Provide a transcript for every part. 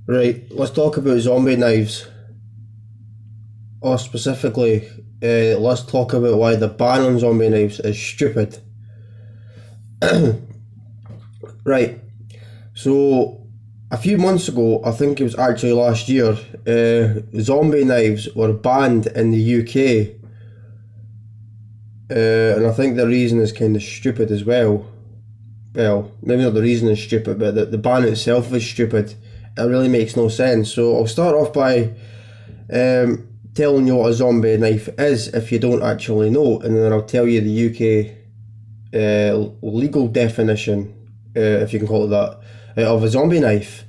Right, let's talk about zombie knives. Or specifically, let's talk about why the ban on zombie knives is stupid. Right, so a few months ago, I think it was actually last year, zombie knives were banned in the UK. And I think the reason is kind of stupid as well. Well, maybe not the reason is stupid, but the ban itself is stupid. It really makes no sense. So I'll start off by telling you what a zombie knife is if you don't actually know, and then I'll tell you the UK legal definition, if you can call it that, of a zombie knife.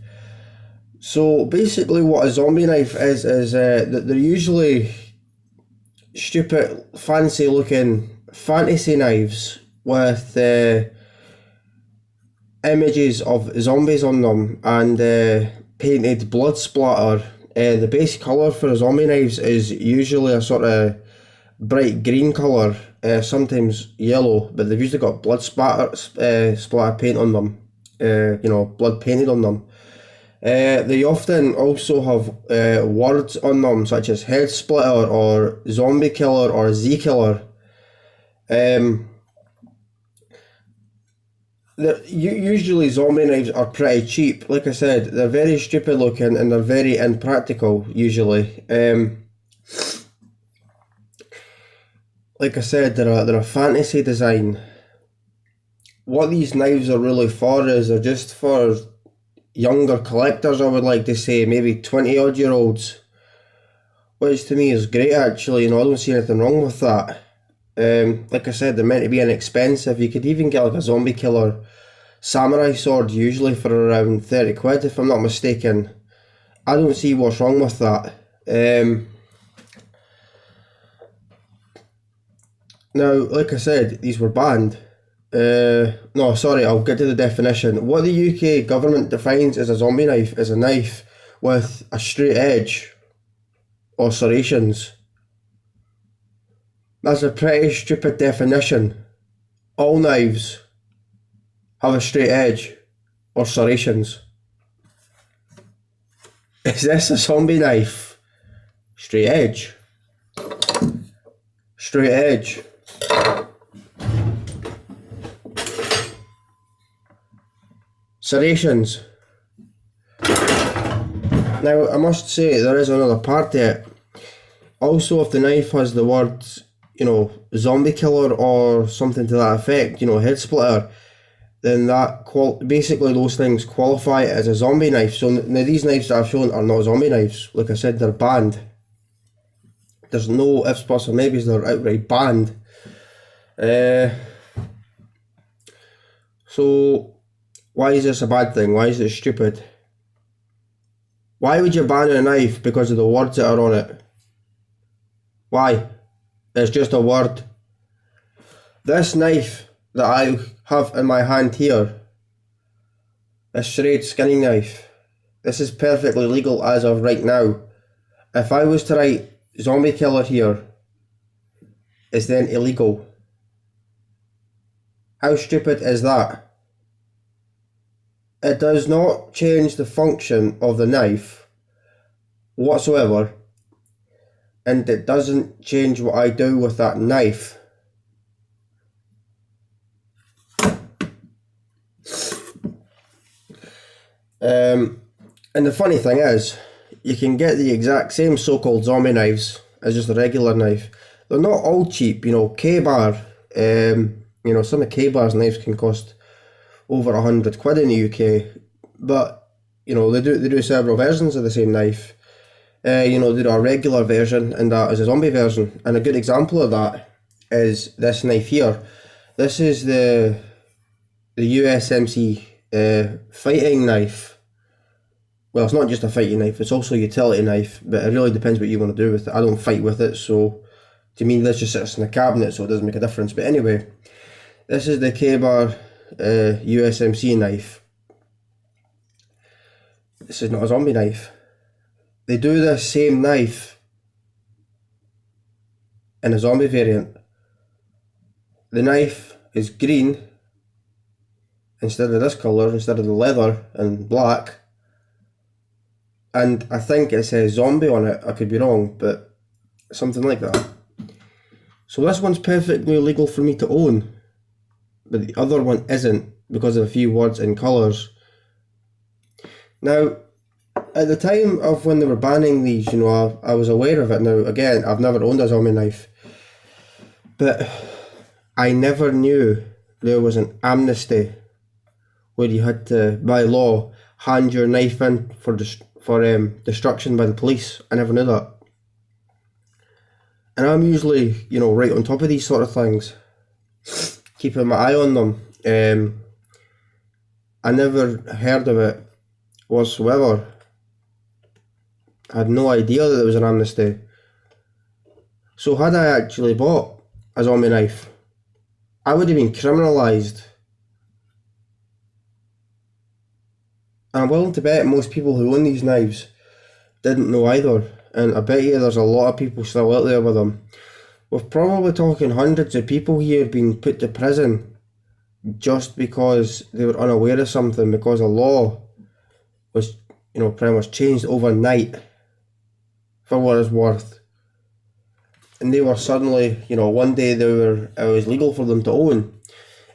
So basically, what a zombie knife is that they're usually stupid, fancy-looking fantasy knives with images of zombies on them and painted blood splatter. The base colour for zombie knives is usually a sort of bright green colour, sometimes yellow, but they've usually got blood splatter paint on them, blood painted on them. They often also have words on them such as head splitter or zombie killer or Z killer. Usually zombie knives are pretty cheap. Like I said, they're very stupid looking and they're very impractical usually. Like I said, they're a fantasy design. What these knives are really for is they're just for younger collectors, I would like to say, maybe 20 odd year olds. Which to me is great actually, I don't see anything wrong with that. Like I said, they're meant to be inexpensive. You could even get like a zombie killer samurai sword usually for around 30 quid if I'm not mistaken. I don't see what's wrong with that. Now, like I said, these were banned. No, sorry, I'll get to the definition. What the UK government defines as a zombie knife is a knife with a straight edge or serrations. That's a pretty stupid definition. All knives have a straight edge or serrations. Is this a zombie knife? Straight edge. Straight edge. Serrations. Now, I must say, there is another part to it. Also, if the knife has the words, zombie killer or something to that effect, head splitter, then that basically those things qualify it as a zombie knife. So now these knives that I've shown are not zombie knives. Like I said, they're banned. There's no ifs, buts or maybes, they're outright banned. So why is this a bad thing? Why is it stupid? Why would you ban a knife because of the words that are on it? Why? It's just a word. This knife that I have in my hand here, this serrated skinning knife, this is perfectly legal as of right now. If I was to write zombie killer here, it's then illegal. How stupid is that? It does not change the function of the knife whatsoever, and it doesn't change what I do with that knife. And the funny thing is, you can get the exact same so-called zombie knives as just a regular knife. They're not all cheap, K-bar, some of K-bar's knives can cost over 100 quid in the UK, but they do several versions of the same knife. They do a regular version and that is a zombie version, and a good example of that is this knife here. This is the USMC fighting knife. Well, it's not just a fighting knife, it's also a utility knife, but it really depends what you want to do with it. I don't fight with it, so to me this just sits in a cabinet, so it doesn't make a difference. But anyway, this is the K-bar USMC knife. This is not a zombie knife. They do this same knife in a zombie variant. The knife is green instead of this colour, instead of the leather and black. and I think it says zombie on it. I could be wrong, but something like that. So this one's perfectly legal for me to own, but the other one isn't because of a few words and colours. Now, at the time of when they were banning these, you know, I was aware of it. Now, again, I've never owned a zombie knife, but I never knew there was an amnesty where you had to, by law, hand your knife in for destruction by the police. I never knew that. And I'm usually, you know, right on top of these sort of things, keeping my eye on them. I never heard of it whatsoever. I had no idea that there was an amnesty. So had I actually bought a zombie knife, I would have been criminalised. And I'm willing to bet most people who own these knives didn't know either. And I bet you there's a lot of people still out there with them. We're probably talking hundreds of people here being put to prison just because they were unaware of something, because a law was, you know, pretty much changed overnight for what it's worth. And they were suddenly, you know, one day it was legal for them to own,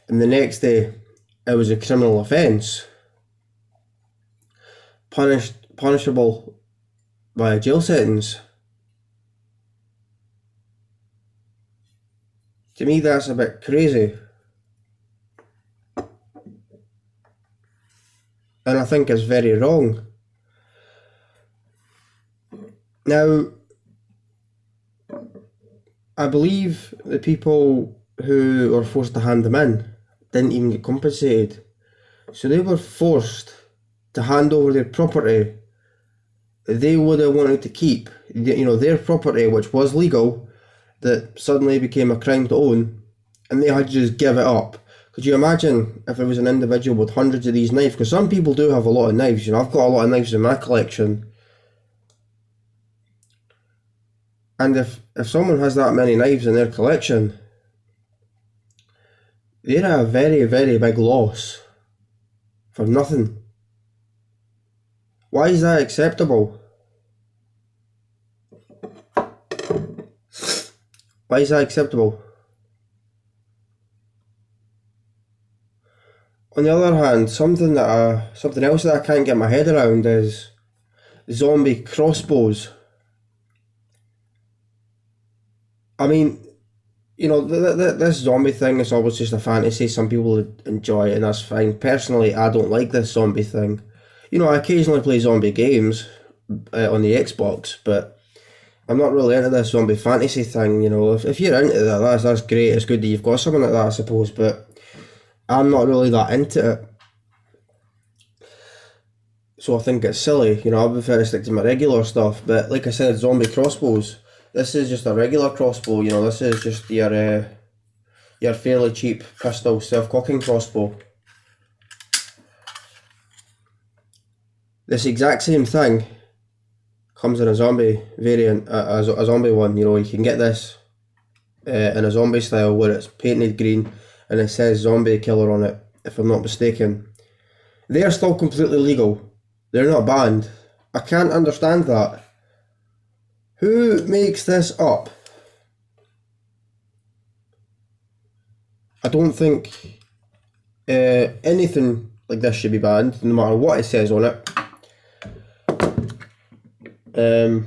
and the next day it was a criminal offence, punishable by a jail sentence. To me, that's a bit crazy. And I think it's very wrong. Now, I believe the people who were forced to hand them in didn't even get compensated. So they were forced to hand over their property they would have wanted to keep, you know, their property, which was legal, that suddenly became a crime to own, and they had to just give it up. Could you imagine if there was an individual with hundreds of these knives? Because some people do have a lot of knives. You know, I've got a lot of knives in my collection. And if someone has that many knives in their collection, they're at a very, very big loss for nothing. Why is that acceptable? Why is that acceptable? On the other hand, something else that I can't get my head around is zombie crossbows. I mean, you know, this zombie thing is always just a fantasy. Some people enjoy it, and that's fine. Personally, I don't like this zombie thing. You know, I occasionally play zombie games on the Xbox, but I'm not really into this zombie fantasy thing. You know, if you're into that, that's great. It's good that you've got something like that, I suppose, but I'm not really that into it. So I think it's silly. You know, I prefer to stick to my regular stuff. But like I said, zombie crossbows. This is just a regular crossbow. You know, this is just your fairly cheap pistol self-cocking crossbow. This exact same thing comes in a zombie variant, a zombie one. You know, you can get this in a zombie style where it's painted green and it says zombie killer on it, if I'm not mistaken. They are still completely legal. They're not banned. I can't understand that. Who makes this up? I don't think anything like this should be banned, no matter what it says on it. The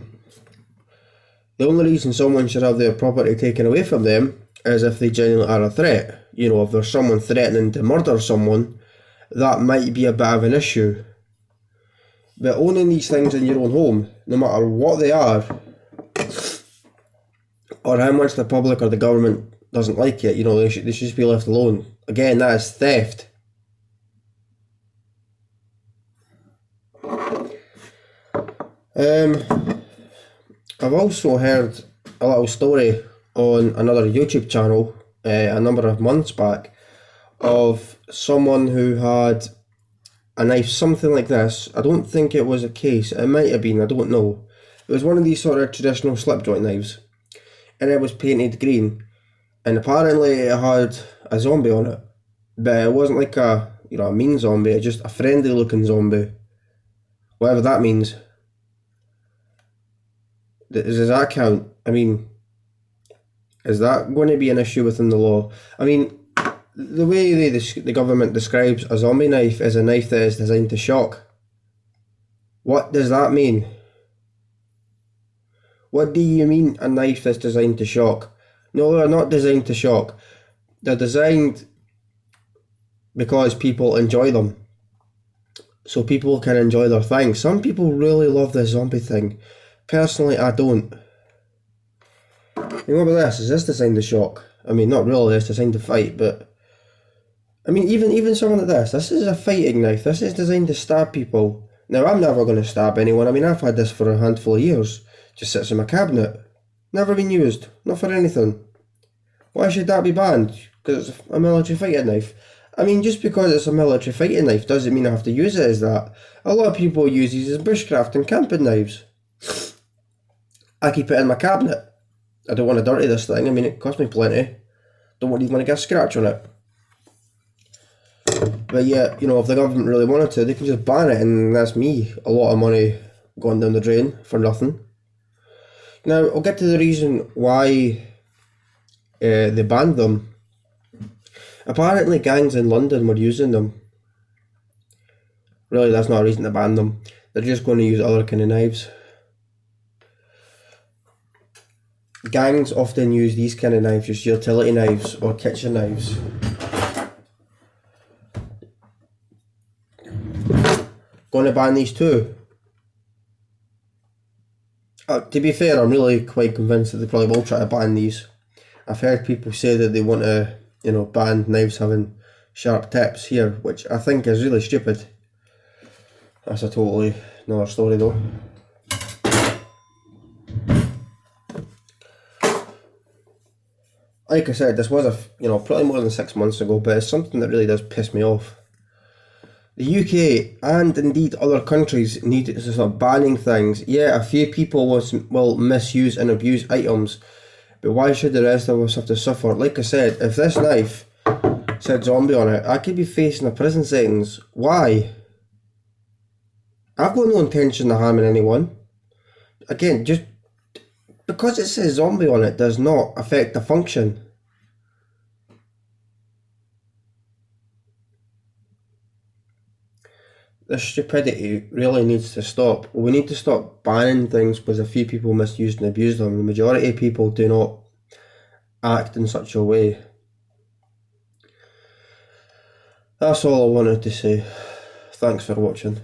only reason someone should have their property taken away from them is if they genuinely are a threat. You know, if there's someone threatening to murder someone, that might be a bit of an issue. But owning these things in your own home, no matter what they are, or how much the public or the government doesn't like it, you know, they should just be left alone. Again, that is theft. I've also heard a little story on another YouTube channel a number of months back of someone who had a knife something like this. I don't think it was a case, it might have been, I don't know. It was one of these sort of traditional slip joint knives, and it was painted green, and apparently it had a zombie on it, but it wasn't like a mean zombie, it's just a friendly looking zombie, whatever that means. Does that count? I mean, is that going to be an issue within the law? I mean, the way the government describes a zombie knife is a knife that is designed to shock. What does that mean? What do you mean a knife that's designed to shock? No, they're not designed to shock. They're designed because people enjoy them. So people can enjoy their thing. Some people really love the zombie thing. Personally, I don't. You know about this? Is this designed to shock? I mean, not really, it's designed to fight, but... I mean, even something like this is a fighting knife. This is designed to stab people. Now, I'm never going to stab anyone. I mean, I've had this for a handful of years. Just sits in my cabinet. Never been used. Not for anything. Why should that be banned? Because it's a military fighting knife. I mean, just because it's a military fighting knife doesn't mean I have to use it as that. A lot of people use these as bushcraft and camping knives. I keep it in my cabinet. I don't want to dirty this thing. I mean, it costs me plenty. Don't even want to get a scratch on it. But yeah, you know, if the government really wanted to, they can just ban it, and that's me. A lot of money going down the drain for nothing. Now, I'll get to the reason why they banned them. Apparently gangs in London were using them. Really, that's not a reason to ban them. They're just going to use other kind of knives. Gangs often use these kind of knives, just utility knives or kitchen knives. Going to ban these too. To be fair, I'm really quite convinced that they probably will try to ban these. I've heard people say that they want to, you know, ban knives having sharp tips here, which I think is really stupid. That's a totally another story though. Like I said, this was probably more than 6 months ago, but it's something that really does piss me off. The UK and indeed other countries need to start banning things. Yeah, a few people will misuse and abuse items, but why should the rest of us have to suffer? Like I said, if this knife said zombie on it, I could be facing a prison sentence. Why? I've got no intention of harming anyone. Again, just because it says zombie on it does not affect the function. This stupidity really needs to stop. We need to stop banning things because a few people misuse and abuse them. The majority of people do not act in such a way. That's all I wanted to say. Thanks for watching.